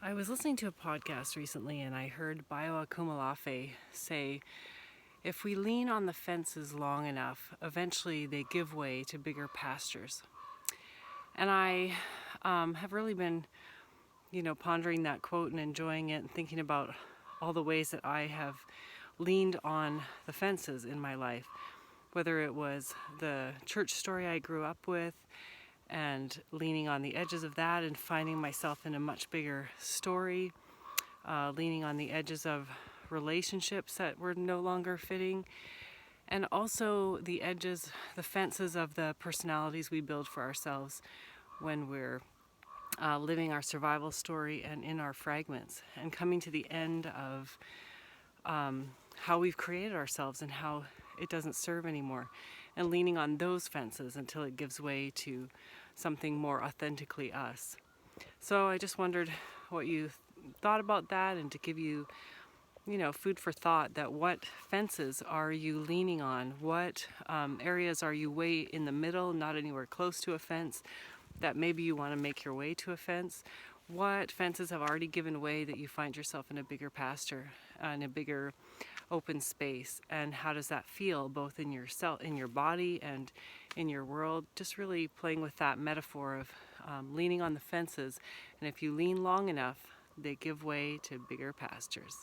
I was listening to a podcast recently and I heard Bayo Akumalafe say, if we lean on the fences long enough, eventually they give way to bigger pastures. And I have really been, pondering that quote and enjoying it and thinking about all the ways that I have leaned on the fences in my life, whether it was the church story I grew up with and leaning on the edges of that and finding myself in a much bigger story, leaning on the edges of relationships that were no longer fitting, and also the fences of the personalities we build for ourselves when we're living our survival story and in our fragments, and coming to the end of how we've created ourselves and how it doesn't serve anymore, and leaning on those fences until it gives way to something more authentically us. So I just wondered what you thought about that, and to give you, food for thought, that what fences are you leaning on? What areas are you way in the middle, not anywhere close to a fence, that maybe you want to make your way to a fence? What fences have already given way that you find yourself in a bigger pasture, in a bigger open space? And how does that feel, both in yourself, in your body, and in your world? Just really playing with that metaphor of leaning on the fences, and if you lean long enough, they give way to bigger pastures.